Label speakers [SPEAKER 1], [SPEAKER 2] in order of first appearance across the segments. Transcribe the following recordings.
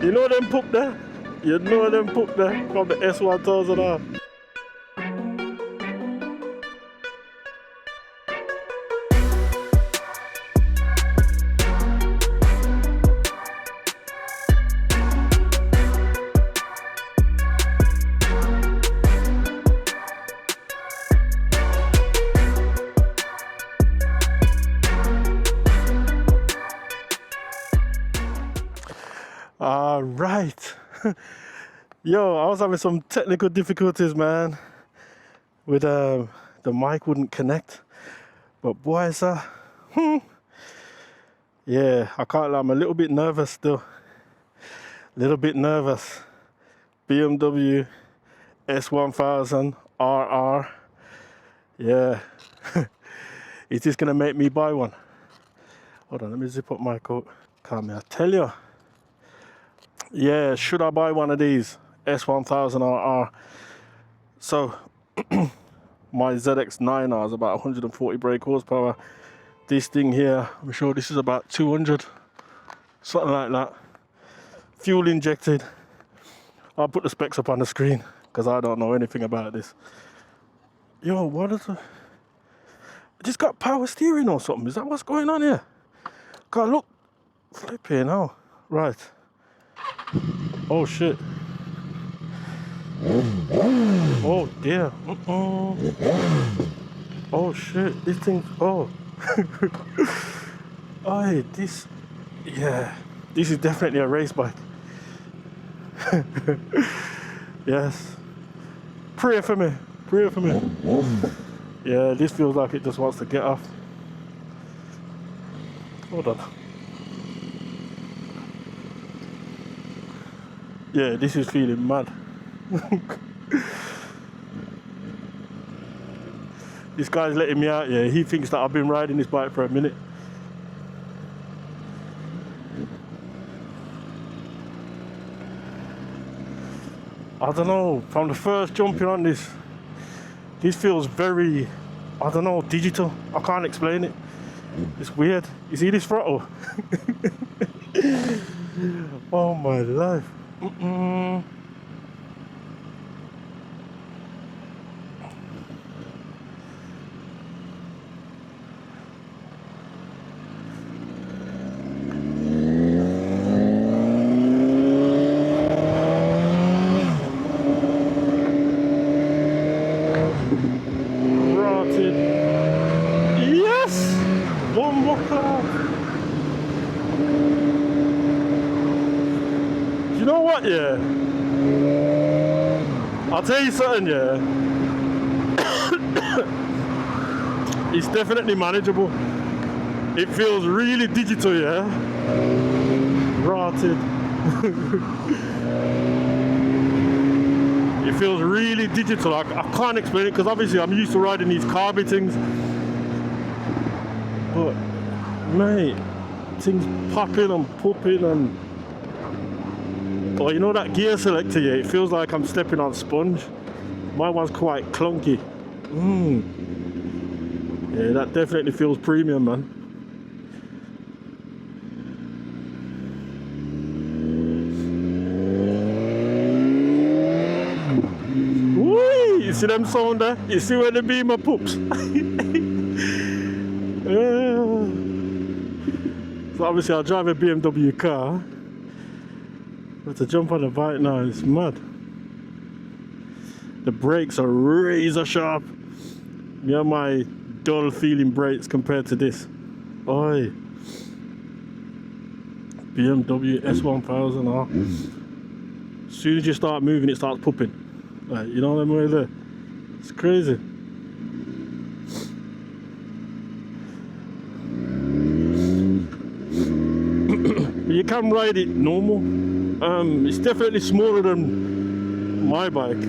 [SPEAKER 1] You know them poop there? You know them poop there from the S1000R. All right. Yo, I was having some technical difficulties, man, with the mic wouldn't connect. But boy, sir, yeah, I can't lie, I'm a little bit nervous still. Little bit nervous. BMW S1000RR. Yeah. Is this gonna make me buy one? Hold on, let me zip up my coat. Can't me, I tell you. Yeah, should I buy one of these S1000RR? So my ZX9R is about 140 brake horsepower. This thing here, I'm sure this is about 200, something like that. Fuel injected. I'll put the specs up on the screen because I don't know anything about this. Yo, what is it? I just got power steering or something. Is that what's going on here? God, look, flipping hell. Right. Oh shit. Oh dear. Oh shit. This thing. Oh. Oh, this. Yeah. This is definitely a race bike. Yes. Pray for me. Pray for me. Yeah, this feels like it just wants to get off. Hold on. Yeah, this is feeling mad. This guy's letting me out, yeah. He thinks that I've been riding this bike for a minute. I don't know, from the first jumping on this feels very, I don't know, digital. I can't explain it. It's weird. You see this throttle? Oh my life. Rotted. Yes! One more car. You know what, yeah? I'll tell you something, yeah? It's definitely manageable. It feels really digital, yeah? Rotted. It feels really digital. I can't explain it because obviously I'm used to riding these carby things. But, mate, things popping and popping and... Oh, you know that gear selector, yeah, it feels like I'm stepping on sponge. My one's quite clunky. Yeah, that definitely feels premium, man. Whee! You see them sound there? You see where they be my poops? So obviously I'll drive a BMW car. But to jump on the bike now, it's mad. The brakes are razor sharp. You know my dull feeling brakes compared to this. Oi. BMW S1000R. As soon as you start moving, it starts pooping. Like, you know them way there? It's crazy. But you can ride it normal. It's definitely smaller than my bike,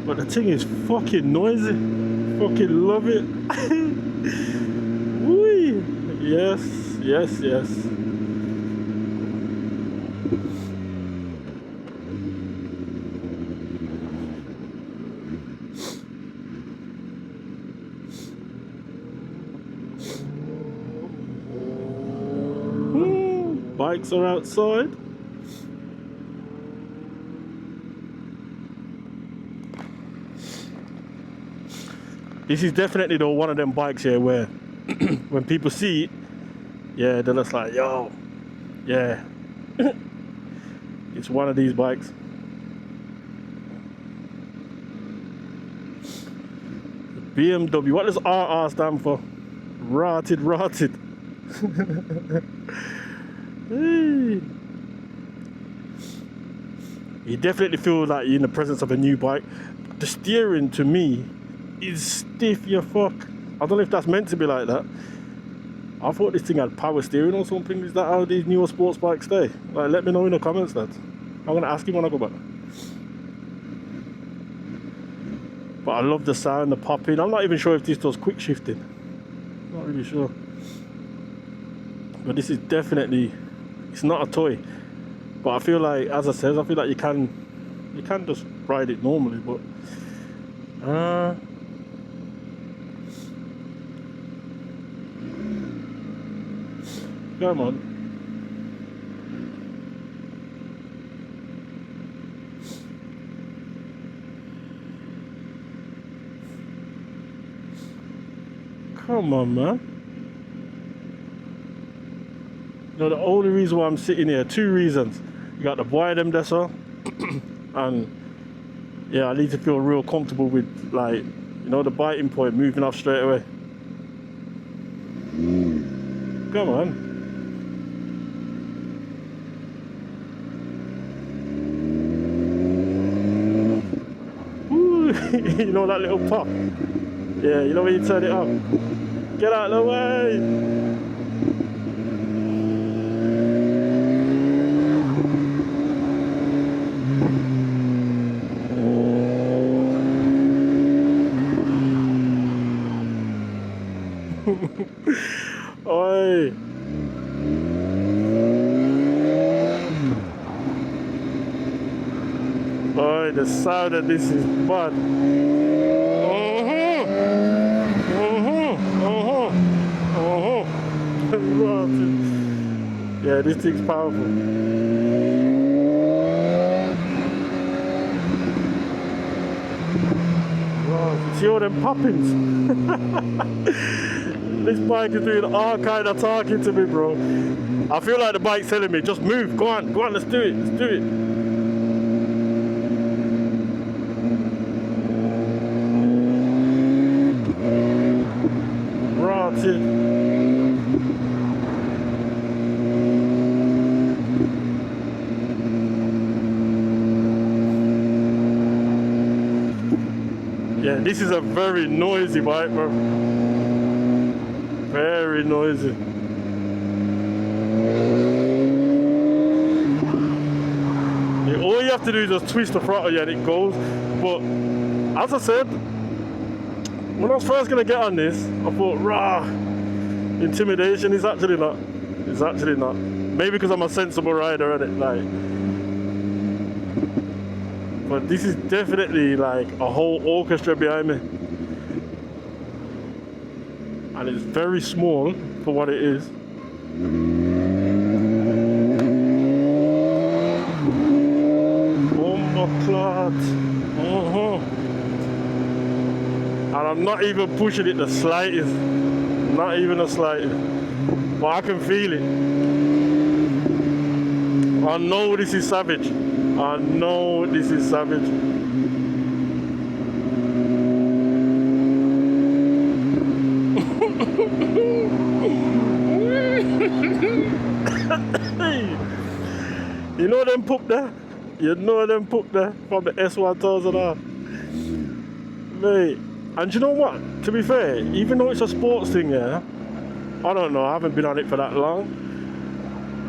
[SPEAKER 1] but the thing is fucking noisy. Fucking love it. Whee! Yes, yes, yes. bikes are outside. This is definitely though one of them bikes here where when people see it, yeah, they're just like, yo, yeah. It's one of these bikes. BMW, what does RR stand for? Rotted. Hey. You definitely feel like you're in the presence of a new bike. The steering to me is stiff, you fuck. I don't know if that's meant to be like that. I thought this thing had power steering or something. Is that how these newer sports bikes stay? Like, let me know in the comments, lads. I'm gonna ask him when I go back. But I love the sound, the popping. I'm not even sure if this does quick shifting. Not really sure. But this is definitely, it's not a toy. But I feel like, as I said, I feel like you can just ride it normally, but come on. Come on, man. You know, the only reason why I'm sitting here, two reasons. You got the boy them there, so, and yeah, I need to feel real comfortable with, like, you know, the biting point moving off straight away. Come on. Woo. You know that little pop? Yeah, you know when you turn it up? Get out of the way! Oi! Oi, the sound of this is bad. Yeah, this thing's powerful. Wow, see all them poppings? This bike is doing all kind of talking to me, bro. I feel like the bike's telling me, just move, go on, let's do it, Rotted. Yeah, this is a very noisy bike, bro. Very noisy. Yeah, all you have to do is just twist the throttle, yeah, and it goes. But as I said, when I was first gonna get on this, I thought, rah, intimidation is actually not. It's actually not. Maybe because I'm a sensible rider, and it like. But this is definitely like a whole orchestra behind me. And it's very small for what it is. Oh my God. And I'm not even pushing it the slightest. Not even the slightest. But I can feel it. I know this is savage. I know this is savage. You know them poop there? You know them poop there from the S1000R. Mate, and you know what? To be fair, even though it's a sports thing, yeah, I don't know, I haven't been on it for that long,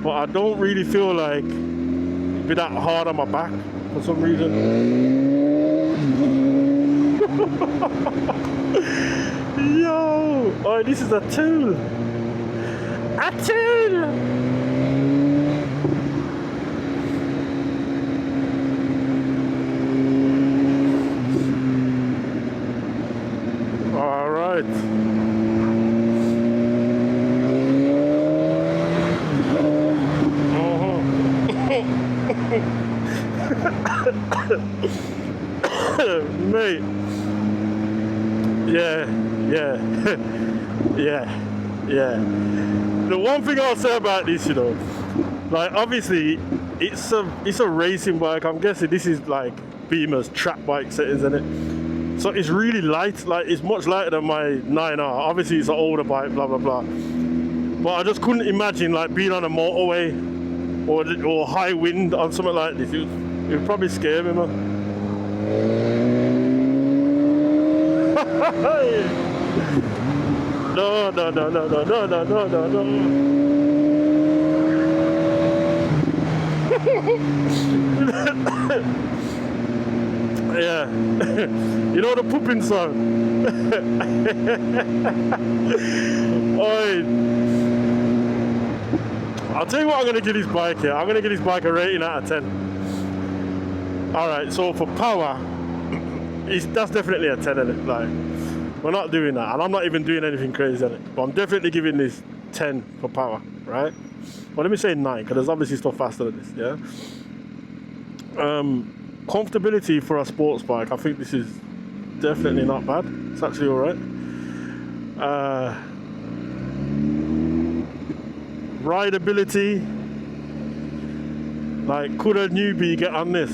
[SPEAKER 1] but I don't really feel like it'd be that hard on my back for some reason. Yo, oh, this is a tool. A tool. All right. Mate. Yeah. The one thing I'll say about this, you know, like obviously it's a racing bike. I'm guessing this is like Beamer's track bike settings, isn't it? So it's really light, like it's much lighter than my 9R. Obviously it's an older bike, blah blah blah. But I just couldn't imagine like being on a motorway or high wind on something like this. It would probably scare me, man. No. Yeah. You know the pooping song? Oi. I'll tell you what I'm going to give this bike here. I'm going to give this bike a rating out of 10. Alright, so for power, that's definitely a 10 in it. Like, we're not doing that. And I'm not even doing anything crazy in it. But I'm definitely giving this 10 for power, right? Well, let me say 9, because there's obviously stuff faster than this, yeah? Comfortability for a sports bike, I think this is definitely not bad. It's actually alright. Rideability, like, could a newbie get on this?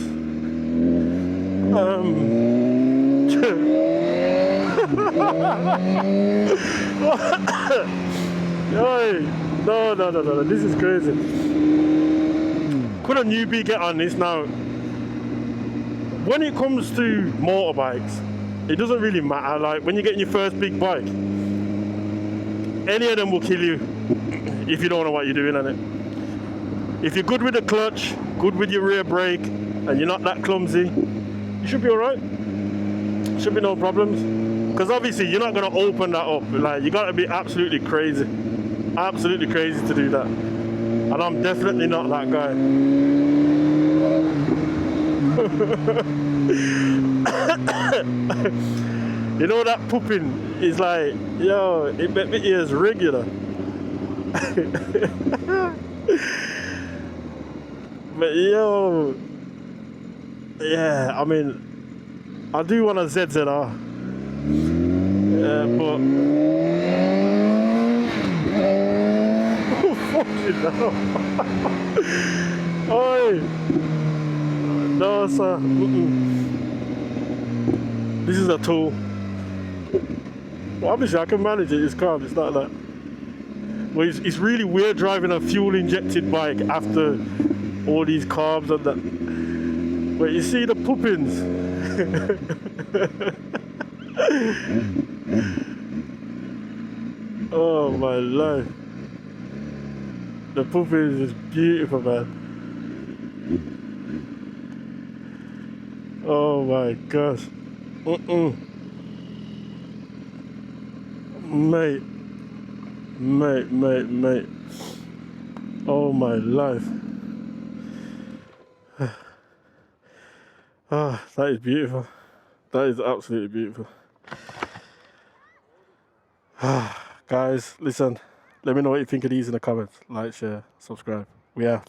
[SPEAKER 1] No, this is crazy. Could a newbie get on this? Now, when it comes to motorbikes, it doesn't really matter. Like when you're getting your first big bike, any of them will kill you if you don't know what you're doing on it. If you're good with the clutch, good with your rear brake, and you're not that clumsy, you should be alright. Should be no problems. Because obviously you're not going to open that up. Like, you got to be absolutely crazy to do that. And I'm definitely not that guy. You know, that pooping is like, yo, it make my ears regular. But yo, yeah, I mean, I do want a ZZR, but oh, fucking hell. Oi. No, sir. This is a tool. Well, obviously, I can manage it. It's calm. It's not like. Well, it's really weird driving a fuel-injected bike after all these carbs and that. But you see the poopins. Oh my life. The poopins is beautiful, man. Oh my gosh. Mate. Oh my life. Ah, that is beautiful. That is absolutely beautiful. Guys, listen. Let me know what you think of these in the comments. Like, share, subscribe. We out.